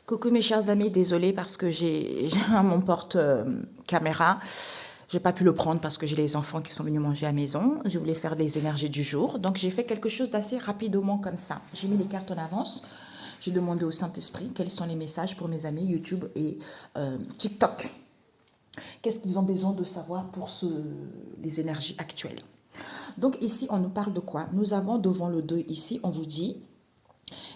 Coucou mes chers amis, désolée parce que j'ai mon porte-caméra. J'ai pas pu le prendre parce que j'ai les enfants qui sont venus manger à la maison. Je voulais faire des énergies du jour. Donc j'ai fait quelque chose d'assez rapidement comme ça. J'ai mis les cartes en avance. J'ai demandé au Saint-Esprit quels sont les messages pour mes amis YouTube et TikTok. Qu'est-ce qu'ils ont besoin de savoir pour les énergies actuelles. Donc ici, on nous parle de quoi? Nous avons devant le 2 ici, on vous dit...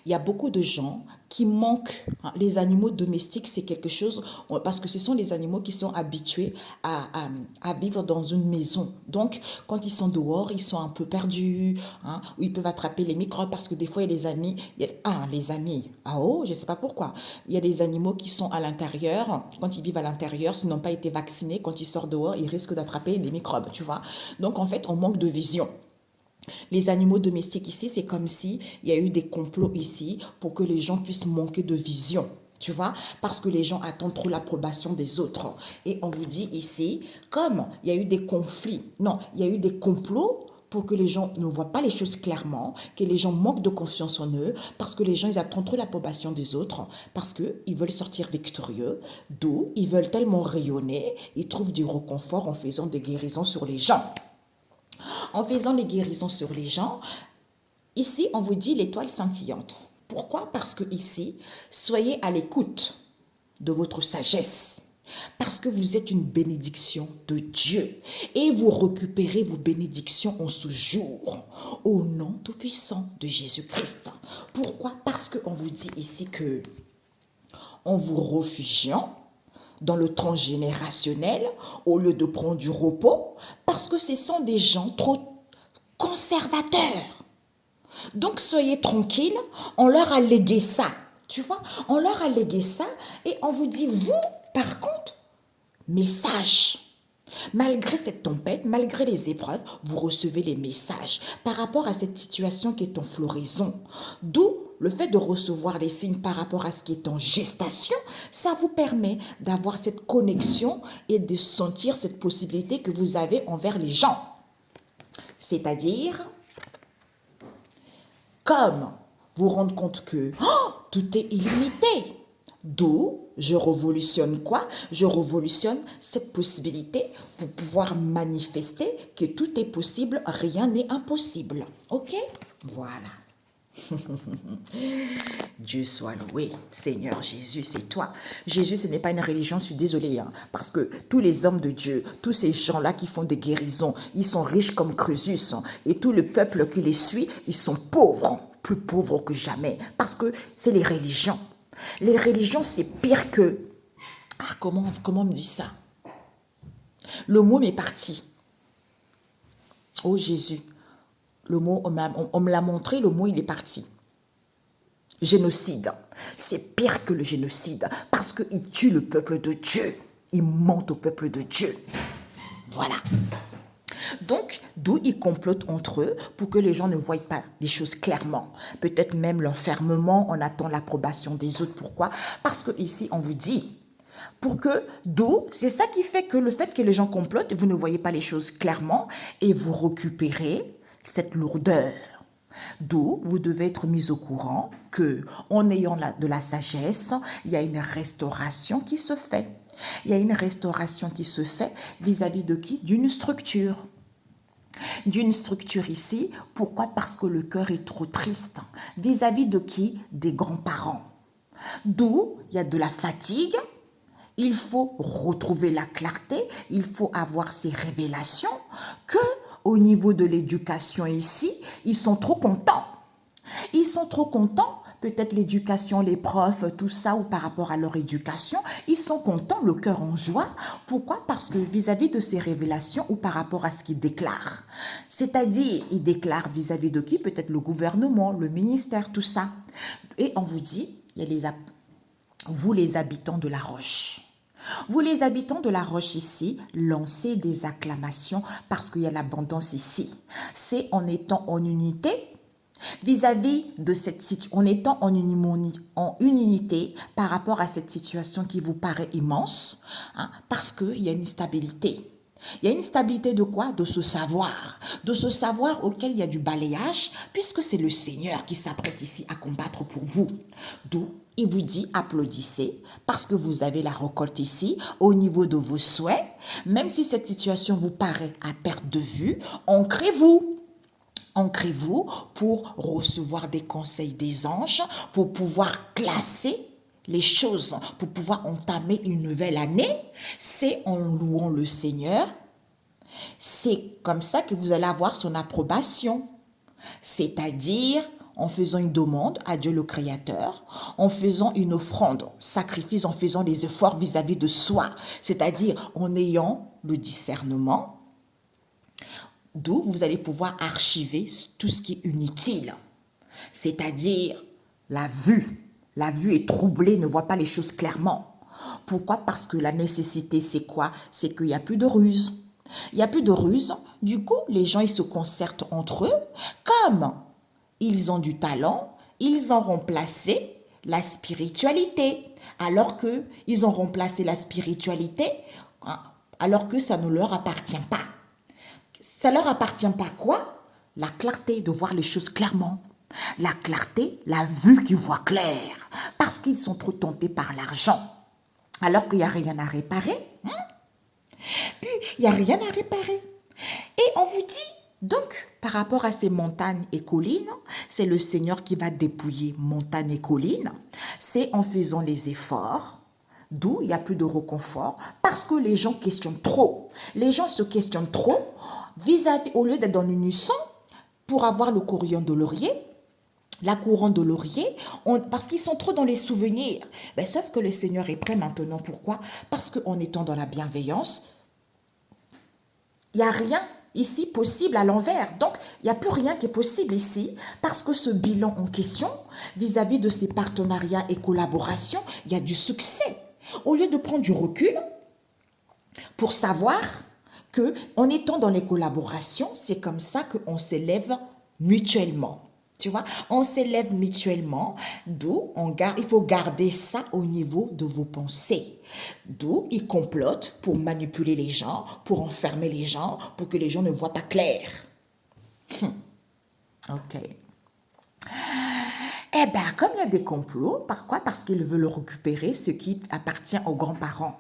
Il y a beaucoup de gens qui manquent. Les animaux domestiques, c'est quelque chose, parce que ce sont les animaux qui sont habitués à vivre dans une maison. Donc, quand ils sont dehors, ils sont un peu perdus, ou ils peuvent attraper les microbes, parce que des fois, il y a des amis, je ne sais pas pourquoi. Il y a des animaux qui sont à l'intérieur, quand ils vivent à l'intérieur, s'ils n'ont pas été vaccinés, quand ils sortent dehors, ils risquent d'attraper les microbes, tu vois. Donc, en fait, on manque de vision. Les animaux domestiques ici, c'est comme si il y a eu des complots ici pour que les gens puissent manquer de vision. Tu vois, parce que les gens attendent trop l'approbation des autres. Et on vous dit ici, comme il y a eu des conflits, non, il y a eu des complots pour que les gens ne voient pas les choses clairement, que les gens manquent de confiance en eux, parce que les gens, ils attendent trop l'approbation des autres, parce qu'ils veulent sortir victorieux, d'où ils veulent tellement rayonner, ils trouvent du réconfort en faisant des guérisons sur les gens. En faisant les guérisons sur les gens, ici, on vous dit l'étoile scintillante. Pourquoi? Parce que ici, soyez à l'écoute de votre sagesse. Parce que vous êtes une bénédiction de Dieu. Et vous récupérez vos bénédictions en ce jour. Au nom tout-puissant de Jésus-Christ. Pourquoi? Parce qu'on vous dit ici que en vous réfugiant dans le transgénérationnel au lieu de prendre du repos, parce que ce sont des gens trop conservateurs. Donc soyez tranquilles, on leur a légué ça, tu vois, on leur a légué ça et on vous dit, vous, par contre, message. Malgré cette tempête, malgré les épreuves, vous recevez les messages par rapport à cette situation qui est en floraison. D'où le fait de recevoir les signes par rapport à ce qui est en gestation, ça vous permet d'avoir cette connexion et de sentir cette possibilité que vous avez envers les gens. C'est-à-dire, comme vous rendre compte que tout est illimité. D'où je révolutionne quoi? Je révolutionne cette possibilité pour pouvoir manifester que tout est possible, rien n'est impossible. Ok? Voilà. Dieu soit loué. Seigneur Jésus, c'est toi. Jésus, ce n'est pas une religion, je suis désolée, parce que tous les hommes de Dieu, tous ces gens-là qui font des guérisons, ils sont riches comme Crésus, et tout le peuple qui les suit, ils sont pauvres, plus pauvres que jamais, parce que c'est les religions. Les religions, c'est pire que... comment on me dit ça? Le mot m'est parti. Oh Jésus, le mot, on me l'a montré, le mot, il est parti. Génocide. C'est pire que le génocide parce qu'il tue le peuple de Dieu. Il ment au peuple de Dieu. Voilà. Donc, d'où ils complotent entre eux pour que les gens ne voient pas les choses clairement. Peut-être même l'enfermement, on attend l'approbation des autres. Pourquoi? Parce que ici, on vous dit, c'est ça qui fait que le fait que les gens complotent, vous ne voyez pas les choses clairement et vous récupérez cette lourdeur. D'où vous devez être mis au courant que, en ayant de la sagesse, il y a une restauration qui se fait. Il y a une restauration qui se fait vis-à-vis de qui? D'une structure. D'une structure ici. Pourquoi? Parce que le cœur est trop triste. Vis-à-vis de qui? Des grands-parents. D'où il y a de la fatigue. Il faut retrouver la clarté. Il faut avoir ces révélations que au niveau de l'éducation ici, ils sont trop contents. Ils sont trop contents, peut-être l'éducation, les profs, tout ça, ou par rapport à leur éducation, ils sont contents, le cœur en joie. Pourquoi? Parce que vis-à-vis de ces révélations ou par rapport à ce qu'ils déclarent. C'est-à-dire, ils déclarent vis-à-vis de qui? Peut-être le gouvernement, le ministère, tout ça. Et on vous dit, vous les habitants de la Roche. Vous les habitants de la Roche ici, lancez des acclamations parce qu'il y a l'abondance ici. C'est en étant en unité vis-à-vis de cette situation, en étant en une unité par rapport à cette situation qui vous paraît immense, parce qu'il y a une stabilité. Il y a une stabilité de quoi? De ce savoir auquel il y a du balayage, puisque c'est le Seigneur qui s'apprête ici à combattre pour vous. D'où il vous dit applaudissez parce que vous avez la récolte ici au niveau de vos souhaits. Même si cette situation vous paraît à perte de vue, ancrez-vous. Ancrez-vous pour recevoir des conseils des anges, pour pouvoir classer les choses, pour pouvoir entamer une nouvelle année. C'est en louant le Seigneur. C'est comme ça que vous allez avoir son approbation. C'est-à-dire en faisant une demande à Dieu le Créateur, en faisant une offrande, sacrifice, en faisant des efforts vis-à-vis de soi, c'est-à-dire en ayant le discernement, d'où vous allez pouvoir archiver tout ce qui est inutile, c'est-à-dire la vue. La vue est troublée, ne voit pas les choses clairement. Pourquoi? Parce que la nécessité, c'est quoi? C'est qu'il n'y a plus de ruse. Il n'y a plus de ruse. Du coup, les gens, ils se concertent entre eux. Comme ils ont du talent, ils ont remplacé la spiritualité. Alors qu'ils ont remplacé la spiritualité, hein, alors que ça ne leur appartient pas. Ça leur appartient pas quoi? La clarté, de voir les choses clairement. La clarté, la vue qui voit clair. Parce qu'ils sont trop tentés par l'argent. Alors qu'il n'y a rien à réparer. Puis, il n'y a rien à réparer. Et on vous dit, donc, par rapport à ces montagnes et collines, c'est le Seigneur qui va dépouiller montagnes et collines. C'est en faisant les efforts, d'où il n'y a plus de réconfort, parce que les gens questionnent trop. Les gens se questionnent trop, vis-à-vis, au lieu d'être dans l'unisson, pour avoir le couronne de laurier, la couronne de laurier, parce qu'ils sont trop dans les souvenirs. Ben, sauf que le Seigneur est prêt maintenant. Pourquoi? Parce qu'en étant dans la bienveillance, il n'y a rien ici possible à l'envers. Donc, il n'y a plus rien qui est possible ici parce que ce bilan en question, vis-à-vis de ces partenariats et collaborations, il y a du succès. Au lieu de prendre du recul pour savoir que en étant dans les collaborations, c'est comme ça qu'on s'élève mutuellement. Tu vois, on s'élève mutuellement, d'où il faut garder ça au niveau de vos pensées. D'où ils complotent pour manipuler les gens, pour enfermer les gens, pour que les gens ne voient pas clair. Ok. Eh bien, comme il y a des complots, pourquoi? Parce qu'ils veulent récupérer ce qui appartient aux grands-parents.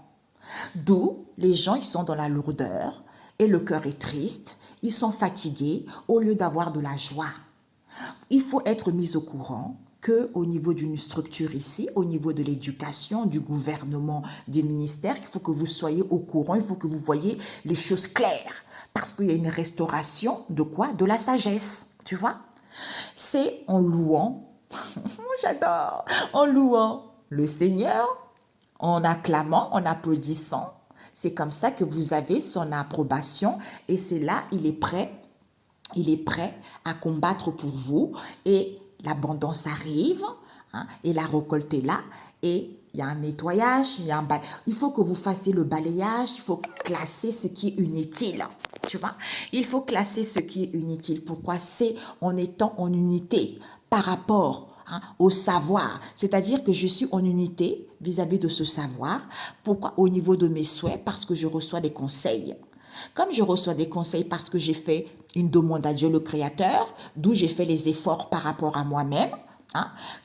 D'où les gens, ils sont dans la lourdeur et le cœur est triste, ils sont fatigués au lieu d'avoir de la joie. Il faut être mis au courant qu'au niveau d'une structure ici, au niveau de l'éducation, du gouvernement, des ministères, il faut que vous soyez au courant, il faut que vous voyez les choses claires. Parce qu'il y a une restauration de quoi? De la sagesse, tu vois? C'est en louant, j'adore, en louant le Seigneur, en acclamant, en applaudissant. C'est comme ça que vous avez son approbation et c'est là, il est prêt à combattre pour vous et l'abondance arrive hein, et la récolte est là et il y a un nettoyage, il faut que vous fassiez le balayage, il faut classer ce qui est inutile, tu vois. Il faut classer ce qui est inutile. Pourquoi? C'est en étant en unité par rapport au savoir. C'est-à-dire que je suis en unité vis-à-vis de ce savoir. Pourquoi? Au niveau de mes souhaits, parce que je reçois des conseils. Comme je reçois des conseils parce que j'ai fait une demande à Dieu le Créateur, d'où j'ai fait les efforts par rapport à moi-même,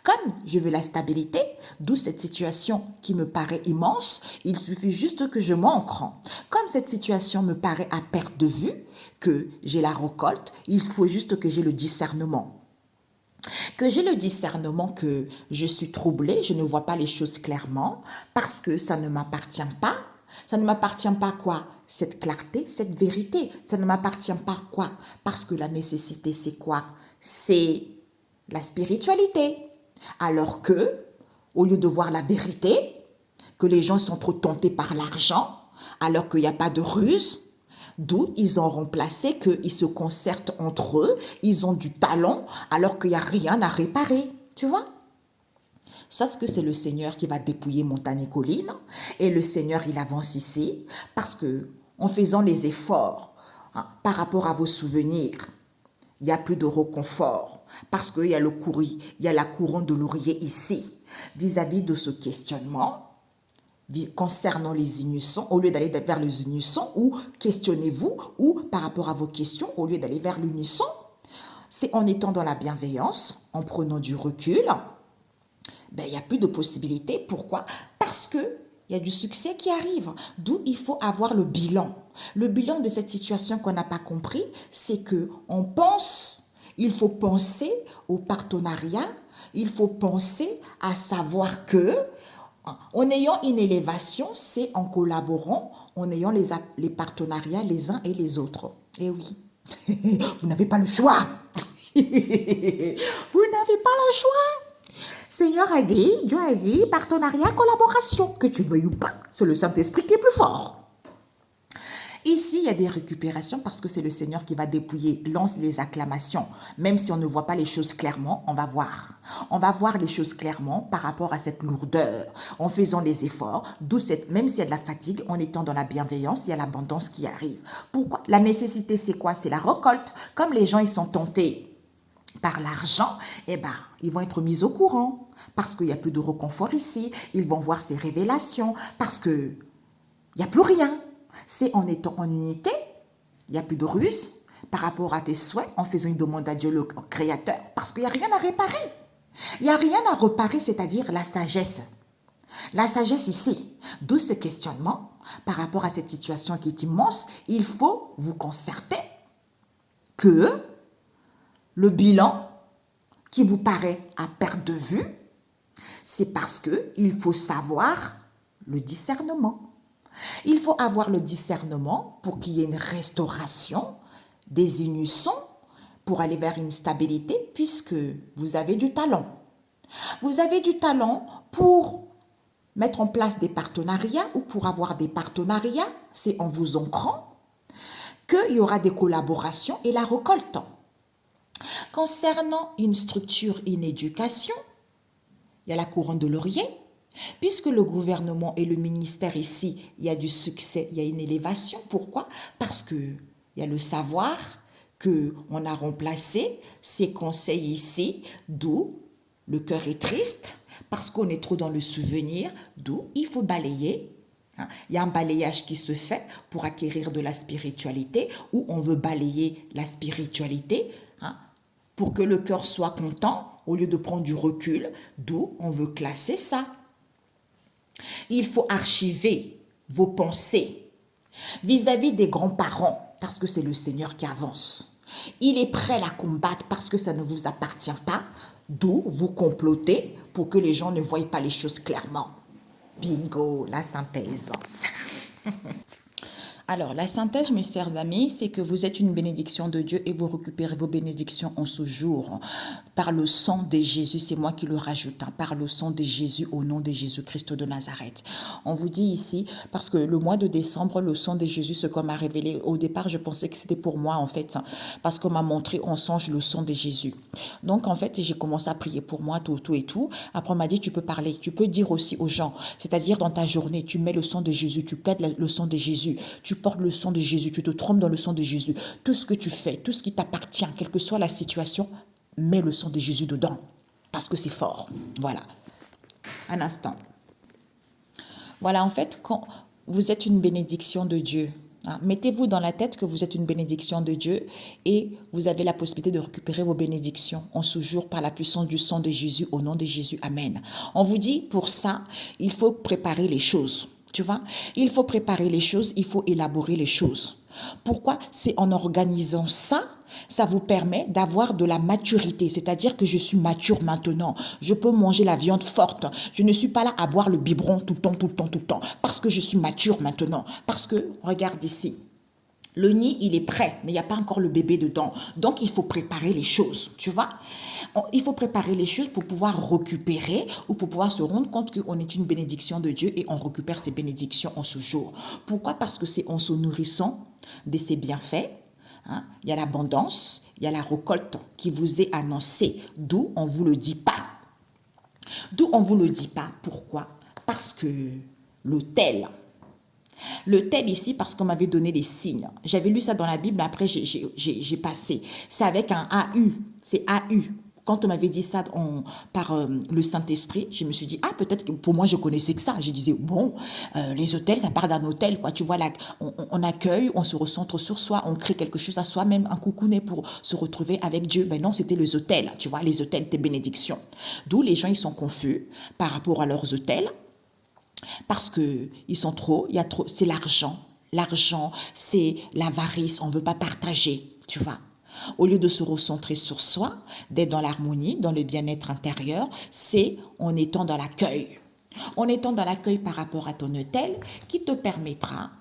comme je veux la stabilité, d'où cette situation qui me paraît immense, il suffit juste que je m'ancre. Comme cette situation me paraît à perte de vue, que j'ai la récolte, il faut juste que j'ai le discernement. Que j'ai le discernement que je suis troublée, je ne vois pas les choses clairement, parce que ça ne m'appartient pas. Ça ne m'appartient pas quoi? Cette clarté, cette vérité. Ça ne m'appartient pas quoi? Parce que la nécessité, c'est quoi? C'est la spiritualité. Alors que, au lieu de voir la vérité, que les gens sont trop tentés par l'argent, alors qu'il n'y a pas de ruse, d'où ils ont remplacé qu'ils se concertent entre eux, ils ont du talent, alors qu'il n'y a rien à réparer. Tu vois? Sauf que c'est le Seigneur qui va dépouiller montagne et collines. Et le Seigneur, il avance ici parce que en faisant les efforts par rapport à vos souvenirs, il n'y a plus de réconfort. Parce qu'il y a il y a la couronne de laurier ici. Vis-à-vis de ce questionnement, concernant les unissons, au lieu d'aller vers les unissons, ou questionnez-vous, ou par rapport à vos questions, au lieu d'aller vers l'unisson, c'est en étant dans la bienveillance, en prenant du recul, ben, il n'y a plus de possibilités. Pourquoi? Parce que il y a du succès qui arrive. D'où il faut avoir le bilan. Le bilan de cette situation qu'on n'a pas compris, c'est que on pense, il faut penser au partenariat, il faut penser à savoir que en ayant une élévation, c'est en collaborant, en ayant les partenariats les uns et les autres. Et oui, vous n'avez pas le choix. Vous n'avez pas le choix. Seigneur a dit, Dieu a dit, partenariat, collaboration, que tu veuilles ou pas, c'est le Saint-Esprit qui est plus fort. Ici, il y a des récupérations parce que c'est le Seigneur qui va dépouiller. Lance les acclamations. Même si on ne voit pas les choses clairement, on va voir. On va voir les choses clairement par rapport à cette lourdeur, en faisant les efforts. D'où même s'il y a de la fatigue, en étant dans la bienveillance, il y a l'abondance qui arrive. Pourquoi? La nécessité, c'est quoi? C'est la récolte. Comme les gens, ils sont tentés par l'argent, eh ben, ils vont être mis au courant parce qu'il n'y a plus de réconfort ici. Ils vont voir ces révélations parce qu'il n'y a plus rien. C'est en étant en unité, il n'y a plus de ruse par rapport à tes souhaits, en faisant une demande à Dieu le Créateur, parce qu'il n'y a rien à réparer. Il n'y a rien à réparer, c'est-à-dire la sagesse. La sagesse ici, d'où ce questionnement par rapport à cette situation qui est immense, il faut vous concerter que le bilan qui vous paraît à perte de vue, c'est parce qu'il faut savoir le discernement. Il faut avoir le discernement pour qu'il y ait une restauration des unissons pour aller vers une stabilité puisque vous avez du talent. Vous avez du talent pour mettre en place des partenariats ou pour avoir des partenariats, c'est en vous ancrant qu'il y aura des collaborations et la récolte. Concernant une structure, une éducation, il y a la couronne de laurier. Puisque le gouvernement et le ministère ici, il y a du succès, il y a une élévation. Pourquoi? Parce qu'il y a le savoir qu'on a remplacé ces conseils ici, d'où le cœur est triste, parce qu'on est trop dans le souvenir, d'où il faut balayer. Il y a un balayage qui se fait pour acquérir de la spiritualité, où on veut balayer la spiritualité pour que le cœur soit content, au lieu de prendre du recul, d'où on veut classer ça. Il faut archiver vos pensées vis-à-vis des grands-parents parce que c'est le Seigneur qui avance. Il est prêt à combattre parce que ça ne vous appartient pas, d'où vous complotez pour que les gens ne voient pas les choses clairement. Bingo, la synthèse. Alors, la synthèse, mes chers amis, c'est que vous êtes une bénédiction de Dieu et vous récupérez vos bénédictions en ce jour. Par le sang de Jésus, c'est moi qui le rajoute, par le sang de Jésus, au nom de Jésus-Christ de Nazareth. On vous dit ici, parce que le mois de décembre, le sang de Jésus, ce qu'on m'a révélé, au départ, je pensais que c'était pour moi, en fait, parce qu'on m'a montré en songe le sang de Jésus. Donc, en fait, j'ai commencé à prier pour moi, tout et tout. Après, on m'a dit, tu peux parler, tu peux dire aussi aux gens, c'est-à-dire dans ta journée, tu mets le sang de Jésus, tu plaides le sang de Jésus, tu portes le sang de Jésus, tu te trompes dans le sang de Jésus. Tout ce que tu fais, tout ce qui t'appartient, quelle que soit la situation, mets le sang de Jésus dedans. Parce que c'est fort. Voilà. Un instant. Voilà, en fait, quand vous êtes une bénédiction de Dieu, mettez-vous dans la tête que vous êtes une bénédiction de Dieu et vous avez la possibilité de récupérer vos bénédictions en ce jour par la puissance du sang de Jésus, au nom de Jésus. Amen. On vous dit, pour ça, il faut préparer les choses. Tu vois, il faut préparer les choses, il faut élaborer les choses. Pourquoi? C'est en organisant ça, ça vous permet d'avoir de la maturité. C'est-à-dire que je suis mature maintenant. Je peux manger la viande forte. Je ne suis pas là à boire le biberon tout le temps. Parce que je suis mature maintenant. Parce que, regarde ici. Le nid, il est prêt, mais il n'y a pas encore le bébé dedans. Donc, il faut préparer les choses, tu vois. Il faut préparer les choses pour pouvoir récupérer ou pour pouvoir se rendre compte qu'on est une bénédiction de Dieu et on récupère ces bénédictions en ce jour. Pourquoi? Parce que c'est en se nourrissant de ses bienfaits. Il y a l'abondance, il y a la récolte qui vous est annoncée, d'où on ne vous le dit pas. D'où on ne vous le dit pas. Pourquoi? Parce que l'autel... Le tel ici, parce qu'on m'avait donné les signes. J'avais lu ça dans la Bible, mais après j'ai passé. C'est avec un AU. C'est AU. Quand on m'avait dit ça par le Saint-Esprit, je me suis dit, ah, peut-être que pour moi, je connaissais que ça. Je disais, bon, les hôtels, ça part d'un hôtel, quoi. Tu vois, là, on accueille, on se recentre sur soi, on crée quelque chose à soi-même, un coucounet pour se retrouver avec Dieu. Ben non, c'était les hôtels, tu vois, les hôtels, tes bénédictions. D'où les gens, ils sont confus par rapport à leurs hôtels, parce que ils sont trop, il y a trop, c'est l'argent. L'argent, c'est l'avarice, on ne veut pas partager, tu vois. Au lieu de se recentrer sur soi, d'être dans l'harmonie, dans le bien-être intérieur, c'est en étant dans l'accueil. En étant dans l'accueil par rapport à ton hôtel qui te permettra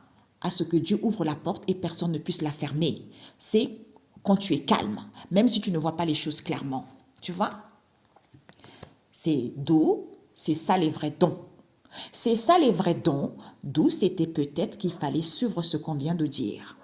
à ce que Dieu ouvre la porte et personne ne puisse la fermer. C'est quand tu es calme, même si tu ne vois pas les choses clairement. Tu vois? C'est d'où, c'est ça les vrais dons. C'est ça les vrais dons, d'où c'était peut-être qu'il fallait suivre ce qu'on vient de dire.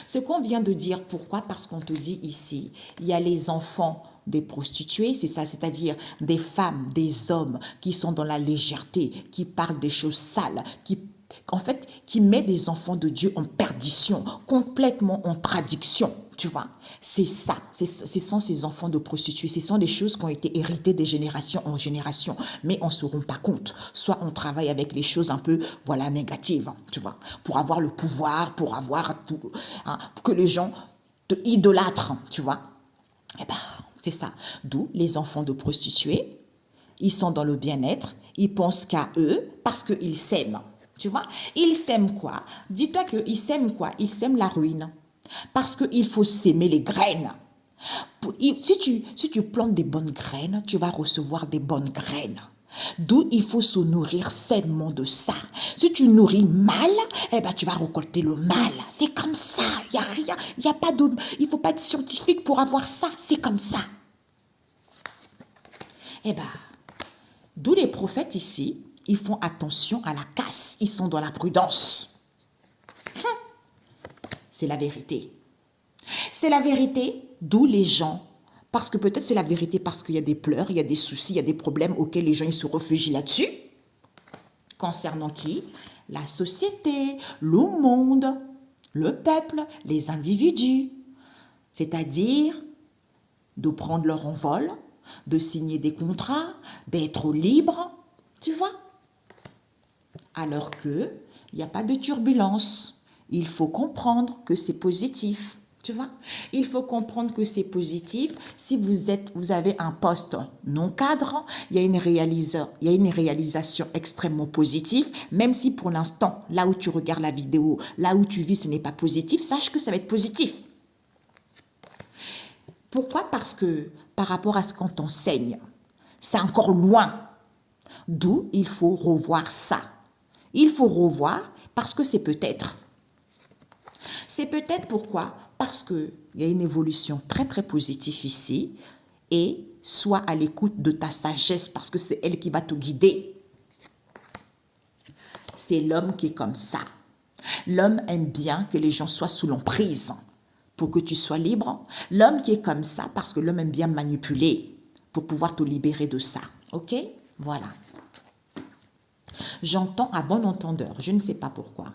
Ce qu'on vient de dire, pourquoi? Parce qu'on te dit ici, il y a les enfants des prostituées, c'est ça, c'est-à-dire des femmes, des hommes qui sont dans la légèreté, qui parlent des choses sales, qui met des enfants de Dieu en perdition, complètement en traduction, tu vois. C'est ça, ce sont ces enfants de prostituées, ce sont des choses qui ont été héritées de génération en génération, mais on ne se rend pas compte. Soit on travaille avec les choses un peu, voilà, négatives, tu vois, pour avoir le pouvoir, pour avoir tout, hein, pour que les gens te idolâtrent, tu vois. Eh ben, c'est ça. D'où les enfants de prostituées, ils sont dans le bien-être, ils pensent qu'à eux parce qu'ils s'aiment. Tu vois, ils s'aiment quoi? Dis-toi qu'ils s'aiment quoi? Ils s'aiment la ruine. Parce qu'il faut s'aimer les graines. Si tu plantes des bonnes graines, tu vas recevoir des bonnes graines. D'où il faut se nourrir sainement de ça. Si tu nourris mal, eh ben tu vas récolter le mal. C'est comme ça. Il y a rien, il y a pas d'autre. Il faut pas être scientifique pour avoir ça. C'est comme ça. Eh ben, d'où les prophètes ici, ils font attention à la casse. Ils sont dans la prudence. C'est la vérité. C'est la vérité, d'où les gens, parce que peut-être c'est la vérité parce qu'il y a des pleurs, il y a des soucis, il y a des problèmes auxquels les gens ils se réfugient là-dessus. Concernant qui? La société, le monde, le peuple, les individus. C'est-à-dire de prendre leur envol, de signer des contrats, d'être libre, tu vois. Alors que il n'y a pas de turbulence. Il faut comprendre que c'est positif. Tu vois, il faut comprendre que c'est positif. Si vous avez un poste non cadre, il y a une réalisation extrêmement positive. Même si pour l'instant, là où tu regardes la vidéo, là où tu vis, ce n'est pas positif, sache que ça va être positif. Pourquoi? Parce que par rapport à ce qu'on t'enseigne, c'est encore loin. D'où il faut revoir ça. Il faut revoir parce que c'est peut-être. C'est peut-être pourquoi? Parce qu'il y a une évolution très très positive ici et sois à l'écoute de ta sagesse parce que c'est elle qui va te guider. C'est l'homme qui est comme ça. L'homme aime bien que les gens soient sous l'emprise pour que tu sois libre. L'homme qui est comme ça parce que l'homme aime bien manipuler pour pouvoir te libérer de ça. Ok? Voilà. J'entends à bon entendeur, je ne sais pas pourquoi.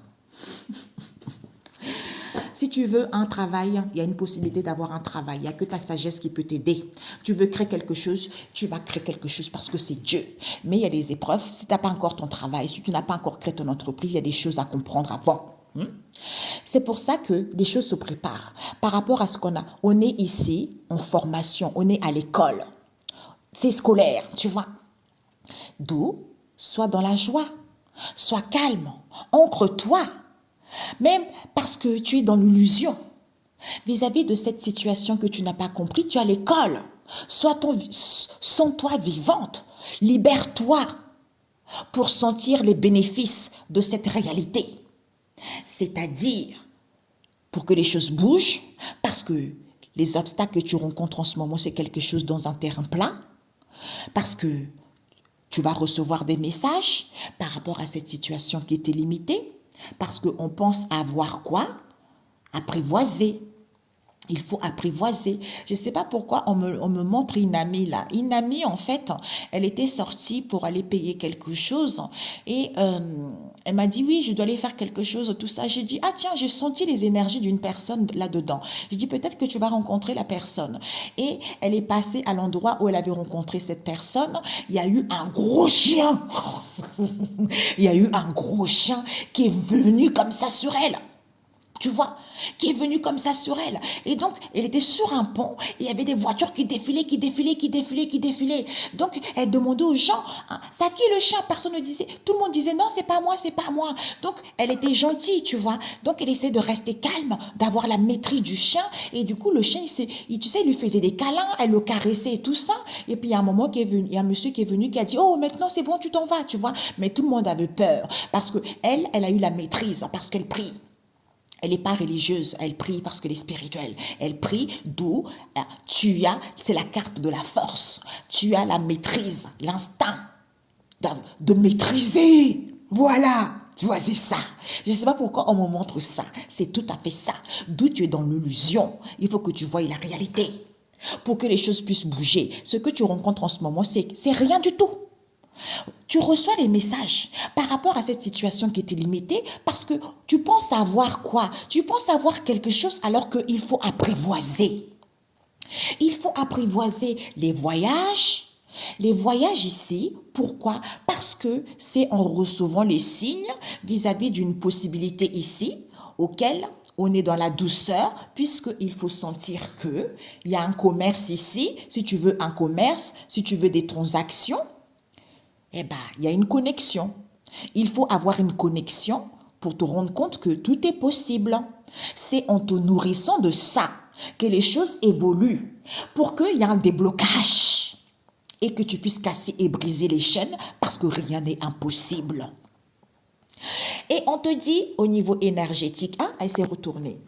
Si tu veux un travail, il y a une possibilité d'avoir un travail. Il n'y a que ta sagesse qui peut t'aider. Tu veux créer quelque chose, tu vas créer quelque chose parce que c'est Dieu. Mais il y a des épreuves. Si tu n'as pas encore ton travail, si tu n'as pas encore créé ton entreprise, il y a des choses à comprendre avant. C'est pour ça que les choses se préparent. Par rapport à ce qu'on a, on est ici en formation, on est à l'école. C'est scolaire, tu vois. D'où, sois dans la joie, sois calme, ancre-toi. Même parce que tu es dans l'illusion. Vis-à-vis de cette situation que tu n'as pas compris, tu as l'école. Sens-toi vivante. Libère-toi pour sentir les bénéfices de cette réalité. C'est-à-dire, pour que les choses bougent, parce que les obstacles que tu rencontres en ce moment, c'est quelque chose dans un terrain plat, parce que tu vas recevoir des messages par rapport à cette situation qui était limitée, parce qu'on pense avoir quoi? Apprivoiser. Il faut apprivoiser. Je ne sais pas pourquoi on me montre une amie là. Une amie, en fait, elle était sortie pour aller payer quelque chose et elle m'a dit oui, je dois aller faire quelque chose, tout ça. J'ai dit ah tiens, j'ai senti les énergies d'une personne là-dedans. J'ai dit peut-être que tu vas rencontrer la personne. Et elle est passée à l'endroit où elle avait rencontré cette personne. Il y a eu un gros chien. Il y a eu un gros chien qui est venu comme ça sur elle. Tu vois, qui est venu comme ça sur elle. Et donc, elle était sur un pont, et il y avait des voitures qui défilaient, qui défilaient, qui défilaient, qui défilaient. Donc, elle demandait aux gens, hein, c'est à qui le chien? Personne ne disait. Tout le monde disait, non, c'est pas moi, c'est pas moi. Donc, elle était gentille, tu vois. Donc, elle essayait de rester calme, d'avoir la maîtrise du chien. Et du coup, le chien, tu sais, il lui faisait des câlins, elle le caressait et tout ça. Et puis, il y a un moment qui est venu, il y a un monsieur qui est venu qui a dit, oh, maintenant, c'est bon, tu t'en vas, tu vois. Mais tout le monde avait peur parce que elle a eu la maîtrise, parce qu'elle prie. Elle n'est pas religieuse, elle prie parce qu'elle est spirituelle. Elle prie d'où c'est la carte de la force. Tu as la maîtrise, l'instinct de maîtriser. Voilà, tu vois, c'est ça. Je ne sais pas pourquoi on me montre ça. C'est tout à fait ça. D'où tu es dans l'illusion. Il faut que tu voies la réalité pour que les choses puissent bouger. Ce que tu rencontres en ce moment, c'est rien du tout. Tu reçois les messages par rapport à cette situation qui était limitée parce que tu penses savoir quoi? Tu penses savoir quelque chose alors qu'il faut apprivoiser. Il faut apprivoiser les voyages. Les voyages ici, pourquoi? Parce que c'est en recevant les signes vis-à-vis d'une possibilité ici auquel on est dans la douceur puisqu'il faut sentir que il y a un commerce ici. Si tu veux un commerce, si tu veux des transactions, eh bien, il y a une connexion. Il faut avoir une connexion pour te rendre compte que tout est possible. C'est en te nourrissant de ça que les choses évoluent pour qu'il y ait un déblocage et que tu puisses casser et briser les chaînes parce que rien n'est impossible. Et on te dit au niveau énergétique, ah, elle s'est retournée.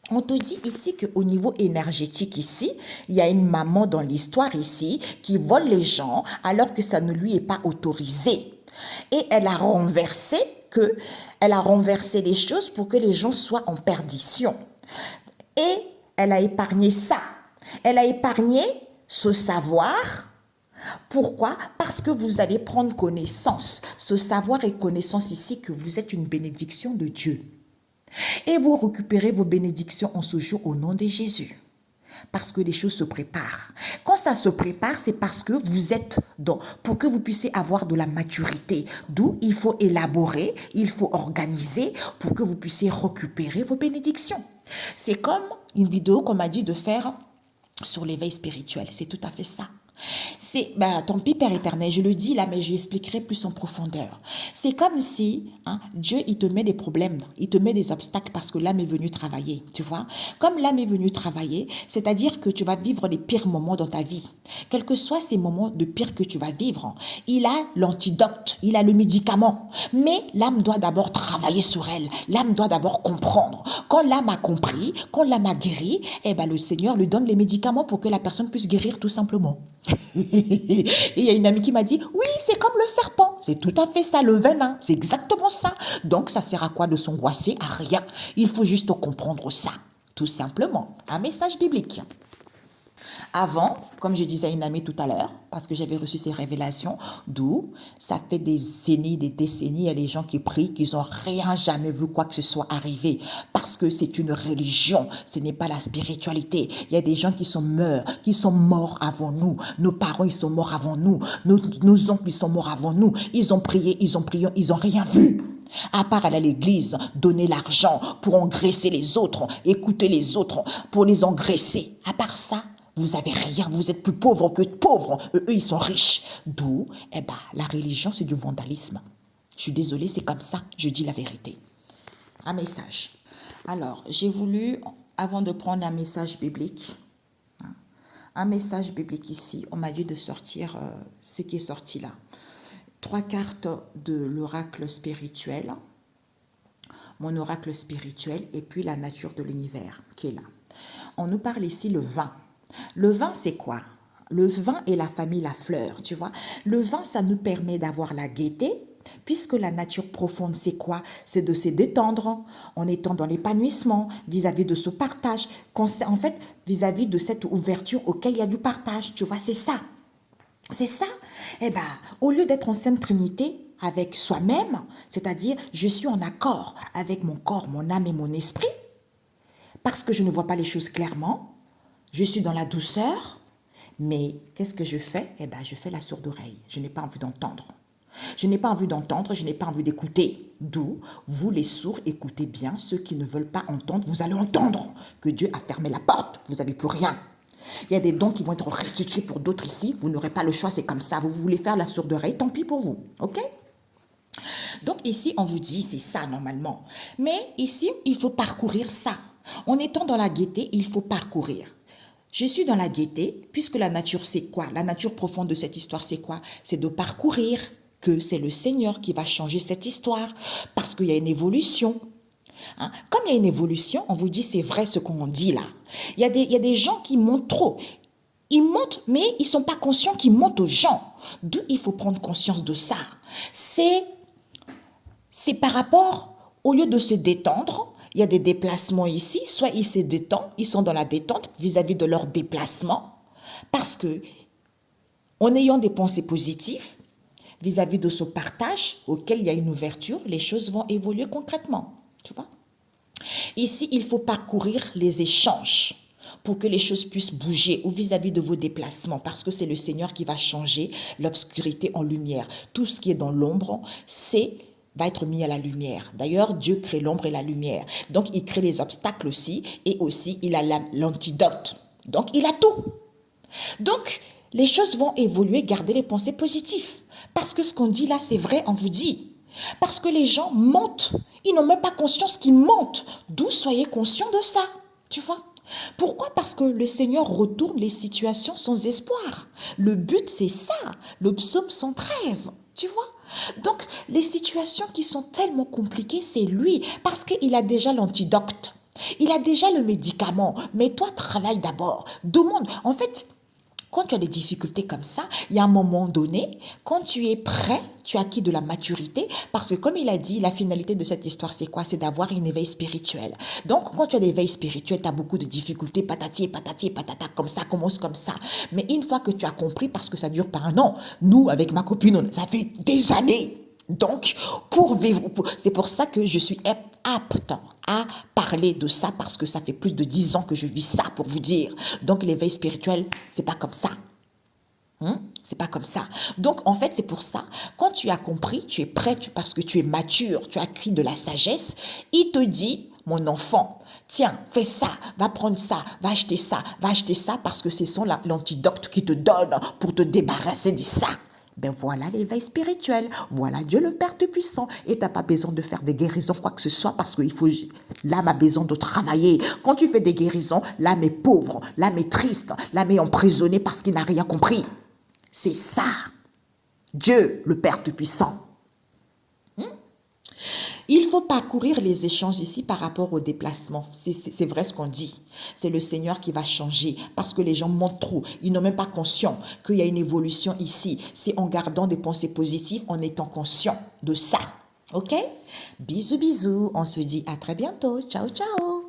On te dit ici qu'au niveau énergétique ici, il y a une maman dans l'histoire ici qui vole les gens alors que ça ne lui est pas autorisé. Et elle a renversé les choses pour que les gens soient en perdition. Et elle a épargné ça. Elle a épargné ce savoir. Pourquoi? Parce que vous allez prendre connaissance. Ce savoir et connaissance ici que vous êtes une bénédiction de Dieu. Et vous récupérez vos bénédictions en ce jour au nom de Jésus. Parce que les choses se préparent. Quand ça se prépare, c'est parce que vous êtes pour que vous puissiez avoir de la maturité. D'où il faut élaborer, il faut organiser pour que vous puissiez récupérer vos bénédictions. C'est comme une vidéo qu'on m'a dit de faire sur l'éveil spirituel. C'est tout à fait ça. Tant pis Père éternel, je le dis là, mais j'expliquerai plus en profondeur. C'est comme si Dieu, il te met des problèmes, il te met des obstacles parce que l'âme est venue travailler, tu vois. Comme l'âme est venue travailler, c'est-à-dire que tu vas vivre les pires moments dans ta vie. Quels que soient ces moments de pire que tu vas vivre, il a l'antidote, il a le médicament. Mais l'âme doit d'abord travailler sur elle. L'âme doit d'abord comprendre. Quand l'âme a compris, quand l'âme a guéri, le Seigneur lui donne les médicaments pour que la personne puisse guérir tout simplement. Et il y a une amie qui m'a dit, oui, c'est comme le serpent. C'est tout à fait ça, le venin. C'est exactement ça. Donc, ça sert à quoi de s'angoisser? À rien. Il faut juste comprendre ça. Tout simplement. Un message biblique. Avant, comme je disais à une amie tout à l'heure, parce que j'avais reçu ces révélations, d'où ça fait des décennies, il y a des gens qui prient, qu'ils n'ont rien jamais vu quoi que ce soit arriver, parce que c'est une religion, ce n'est pas la spiritualité. Il y a des gens qui sont morts avant nous, nos parents ils sont morts avant nous, nos oncles ils sont morts avant nous, ils ont prié, ils ont rien vu. À part aller à l'église, donner l'argent pour engraisser les autres, écouter les autres pour les engraisser. À part ça, vous n'avez rien, vous êtes plus pauvres que pauvres. Eux, ils sont riches. D'où, la religion, c'est du vandalisme. Je suis désolée, c'est comme ça, je dis la vérité. Un message. Alors, j'ai voulu, avant de prendre un message biblique ici, on m'a dit de sortir ce qui est sorti là. 3 cartes de l'oracle spirituel, mon oracle spirituel, et puis la nature de l'univers qui est là. On nous parle ici le vin. Le vin, c'est quoi? Le vin est la famille, la fleur, tu vois. Le vin, ça nous permet d'avoir la gaieté, Puisque la nature profonde, c'est quoi? C'est de se détendre en étant dans l'épanouissement vis-à-vis de ce partage. En fait, vis-à-vis de cette ouverture auquel il y a du partage. Tu vois, c'est ça. C'est ça. Eh bien, au lieu d'être en Sainte Trinité avec soi-même, c'est-à-dire je suis en accord avec mon corps, mon âme et mon esprit, parce que je ne vois pas les choses clairement, je suis dans la douceur, mais qu'est-ce que je fais? Eh bien, je fais la sourde oreille. Je n'ai pas envie d'entendre. Je n'ai pas envie d'entendre, je n'ai pas envie d'écouter. D'où, vous les sourds, écoutez bien. Ceux qui ne veulent pas entendre, vous allez entendre que Dieu a fermé la porte. Vous n'avez plus rien. Il y a des dons qui vont être restitués pour d'autres ici. Vous n'aurez pas le choix, c'est comme ça. Vous voulez faire la sourde oreille, tant pis pour vous. OK? Donc ici, on vous dit, c'est ça normalement. Mais ici, il faut parcourir ça. En étant dans la gaieté, il faut parcourir. Je suis dans la gaieté, puisque la nature, c'est quoi? La nature profonde de cette histoire, c'est quoi? C'est de parcourir, que c'est le Seigneur qui va changer cette histoire, parce qu'il y a une évolution. Hein? Comme il y a une évolution, on vous dit, c'est vrai ce qu'on dit là. Il y a des gens qui montent trop. Ils montent, mais ils ne sont pas conscients qu'ils montent aux gens. D'où il faut prendre conscience de ça. C'est par rapport, au lieu de se détendre, il y a des déplacements ici, soit ils se détendent, ils sont dans la détente vis-à-vis de leur déplacement, parce que en ayant des pensées positives vis-à-vis de ce partage auquel il y a une ouverture, les choses vont évoluer concrètement. Tu vois? Ici, il faut parcourir les échanges pour que les choses puissent bouger ou vis-à-vis de vos déplacements, parce que c'est le Seigneur qui va changer l'obscurité en lumière. Tout ce qui est dans l'ombre, va être mis à la lumière. D'ailleurs, Dieu crée l'ombre et la lumière. Donc, il crée les obstacles aussi, et aussi, il a l'antidote. Donc, il a tout. Donc, les choses vont évoluer, gardez les pensées positives. Parce que ce qu'on dit là, c'est vrai, on vous dit. Parce que les gens mentent. Ils n'ont même pas conscience qu'ils mentent. D'où soyez conscients de ça. Tu vois? Pourquoi? Parce que le Seigneur retourne les situations sans espoir. Le but, c'est ça. Le psaume 113. Tu vois? Donc, les situations qui sont tellement compliquées, c'est lui. Parce qu'il a déjà l'antidote. Il a déjà le médicament. Mais toi, travaille d'abord. Demande. En fait, quand tu as des difficultés comme ça, il y a un moment donné, quand tu es prêt, tu as acquis de la maturité, parce que comme il a dit, la finalité de cette histoire, c'est quoi? C'est d'avoir une éveil spirituel. Donc, quand tu as l'éveil spirituel, tu as beaucoup de difficultés, patati et patata, comme ça, commence comme ça. Mais une fois que tu as compris, parce que ça dure pas un an, nous, avec ma copine, ça fait des années. Donc, pour vivre, c'est pour ça que je suis apte à parler de ça, parce que ça fait plus de 10 ans que je vis ça, pour vous dire. Donc, l'éveil spirituel, c'est pas comme ça. C'est pas comme ça. Donc, en fait, c'est pour ça, quand tu as compris, tu es prêt, parce que tu es mature, tu as acquis de la sagesse, il te dit, mon enfant, tiens, fais ça, va prendre ça, va acheter ça, parce que c'est l'antidote qui te donne pour te débarrasser de ça. Ben voilà l'éveil spirituel, voilà Dieu le Père Tout-Puissant. Et tu n'as pas besoin de faire des guérisons, quoi que ce soit, parce que l'âme a besoin de travailler. Quand tu fais des guérisons, l'âme est pauvre, l'âme est triste, l'âme est emprisonnée parce qu'il n'a rien compris. C'est ça, Dieu le Père Tout-Puissant. Il faut parcourir les échanges ici par rapport au déplacement. C'est vrai ce qu'on dit. C'est le Seigneur qui va changer parce que les gens mentent trop. Ils n'ont même pas conscience qu'il y a une évolution ici. C'est en gardant des pensées positives, en étant conscient de ça. OK? Bisous, bisous. On se dit à très bientôt. Ciao, ciao.